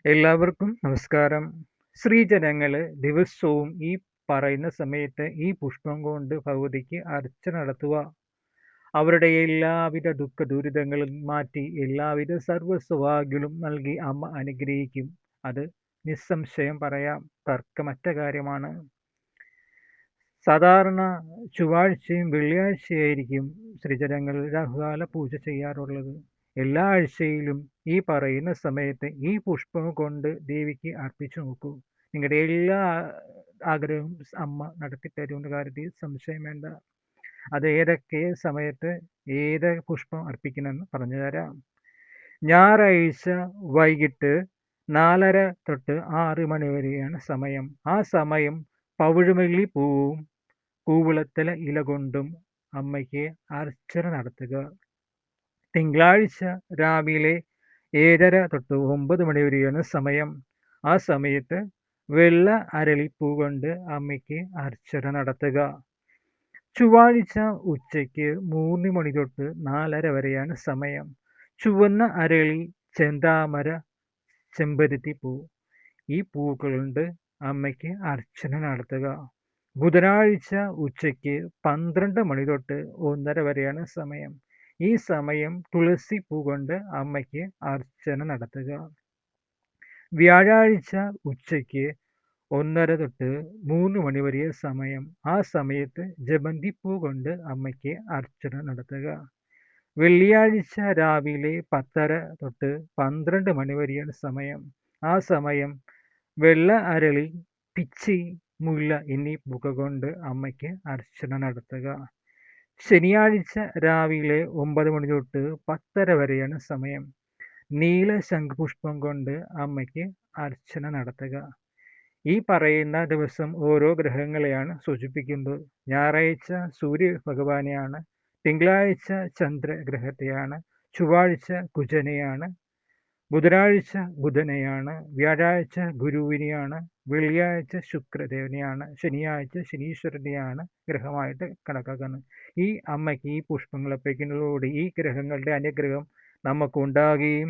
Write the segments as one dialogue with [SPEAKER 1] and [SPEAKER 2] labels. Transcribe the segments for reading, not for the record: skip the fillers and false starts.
[SPEAKER 1] എല്ലാവർക്കും നമസ്കാരം. ശ്രീജനങ്ങള് ദിവസവും ഈ പറയുന്ന സമയത്ത് ഈ പുഷ്പം കൊണ്ട് ഭഗവതിക്ക് അർച്ചന നടത്തുക. അവരുടെ എല്ലാവിധ ദുഃഖ ദുരിതങ്ങളും മാറ്റി എല്ലാവിധ സർവ്വ സൗഭാഗ്യങ്ങളും നൽകി അമ്മ അനുഗ്രഹിക്കും. അത് നിസ്സംശയം പറയാം. തർക്കമറ്റ കാര്യമാണ്. സാധാരണ ചൊവ്വാഴ്ചയും വെള്ളിയാഴ്ചയായിരിക്കും ശ്രീജനങ്ങൾ രാഹുകാല പൂജ ചെയ്യാറുള്ളത്. എല്ലാ ആഴ്ചയിലും ഈ പറയുന്ന സമയത്ത് ഈ പുഷ്പം കൊണ്ട് ദേവിക്ക് അർപ്പിച്ചു നോക്കൂ. നിങ്ങളുടെ എല്ലാ ആഗ്രഹവും അമ്മ നടത്തിത്തരുമെന്ന കാര്യത്തിൽ സംശയം വേണ്ട. അത് ഏതൊക്കെ സമയത്ത് ഏത് പുഷ്പം അർപ്പിക്കണമെന്ന് പറഞ്ഞു തരാം. ഞായറാഴ്ച വൈകിട്ട് 4:30 തൊട്ട് 6 മണി വരെയാണ് സമയം. ആ സമയം പവിഴമല്ലി പൂവും കൂവളത്തില ഇല കൊണ്ടും അമ്മയ്ക്ക് അർച്ചന നടത്തുക. തിങ്കളാഴ്ച രാവിലെ 7:30 തൊട്ട് 9 മണി വരെയാണ് സമയം. ആ സമയത്ത് വെള്ള അരളിപ്പൂ കൊണ്ട് അമ്മയ്ക്ക് അർച്ചന നടത്തുക. ചൊവ്വാഴ്ച ഉച്ചയ്ക്ക് 3 മണി തൊട്ട് 4:30 വരെയാണ് സമയം. ചുവന്ന അരളി, ചെന്താമര, ചെമ്പരത്തി പൂ, ഈ പൂക്കൾ കൊണ്ട് അമ്മയ്ക്ക് അർച്ചന നടത്തുക. ബുധനാഴ്ച ഉച്ചയ്ക്ക് 12 മണി തൊട്ട് 1:30 വരെയാണ് സമയം. ഈ സമയം തുളസി പൂ കൊണ്ട് അമ്മയ്ക്ക് അർച്ചന നടത്തുക. വ്യാഴാഴ്ച ഉച്ചയ്ക്ക് 1:30 തൊട്ട് 3 മണി വരെ സമയം. ആ സമയത്ത് ജമന്തി പൂ കൊണ്ട് അമ്മയ്ക്ക് അർച്ചന നടത്തുക. വെള്ളിയാഴ്ച രാവിലെ 10:30 തൊട്ട് 12 മണി വരെയാണ് സമയം. ആ സമയം വെള്ള അരളി, പിച്ചി, മുല്ല എന്നീ പൂക്കൾ കൊണ്ട് അമ്മയ്ക്ക് അർച്ചന നടത്തുക. ശനിയാഴ്ച രാവിലെ 9 മണി തൊട്ട് 10:30 വരെയാണ് സമയം. നീല ശംഖുപുഷ്പം കൊണ്ട് അമ്മയ്ക്ക് അർച്ചന നടത്തുക. ഈ പറയുന്ന ദിവസം ഓരോ ഗ്രഹങ്ങളെയാണ് സൂചിപ്പിക്കുന്നത്. ഞായറാഴ്ച സൂര്യ ഭഗവാനെയാണ്, തിങ്കളാഴ്ച ചന്ദ്രഗ്രഹത്തെയാണ്, ചൊവ്വാഴ്ച കുജനെയാണ്, ബുധനാഴ്ച ബുധനെയാണ്, വ്യാഴാഴ്ച ഗുരുവിനെയാണ്, വെള്ളിയാഴ്ച ശുക്രദേവനെയാണ്, ശനിയാഴ്ച ശനീശ്വരനെയാണ് ഗ്രഹമായിട്ട് കണക്കാക്കുന്നത്. ഈ അമ്മയ്ക്ക് ഈ പുഷ്പങ്ങൾ അർപ്പിക്കുന്നതോടെ ഈ ഗ്രഹങ്ങളുടെ അനുഗ്രഹം നമുക്ക് ഉണ്ടാകുകയും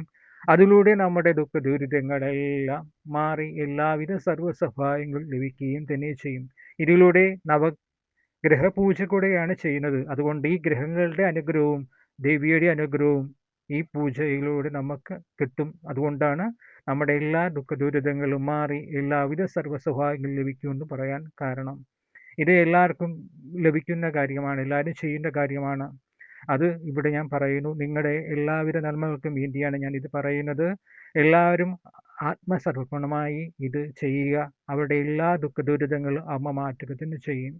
[SPEAKER 1] അതിലൂടെ നമ്മുടെ ദുഃഖ ദുരിതങ്ങളെല്ലാം മാറി എല്ലാവിധ സർവ്വ സഹായങ്ങളും ലഭിക്കുകയും തന്നെ ചെയ്യും. ഇതിലൂടെ നവഗ്രഹ പൂജ കൂടെയാണ് ചെയ്യുന്നത്. അതുകൊണ്ട് ഈ ഗ്രഹങ്ങളുടെ അനുഗ്രഹവും ദേവിയുടെ അനുഗ്രഹവും ഈ പൂജയിലൂടെ നമുക്ക് കിട്ടും. അതുകൊണ്ടാണ് നമ്മുടെ എല്ലാ ദുഃഖ ദുരിതങ്ങളും മാറി എല്ലാവിധ സർവ്വ സൗഭാഗ്യങ്ങളും ലഭിക്കുമെന്ന് പറയാൻ കാരണം. ഇത് എല്ലാവർക്കും ലഭിക്കുന്ന കാര്യമാണ്, എല്ലാവരും ചെയ്യുന്ന കാര്യമാണ്. അത് ഇവിടെ ഞാൻ പറയുന്നു. നിങ്ങളുടെ എല്ലാവിധ നന്മകൾക്കും വേണ്ടിയാണ് ഞാൻ ഇത് പറയുന്നത്. എല്ലാവരും ആത്മസമർപ്പണമായി ഇത് ചെയ്യുക. അവരുടെ എല്ലാ ദുഃഖ ദുരിതങ്ങളും അമ്മ മാറ്റുക തന്നെ ചെയ്യും.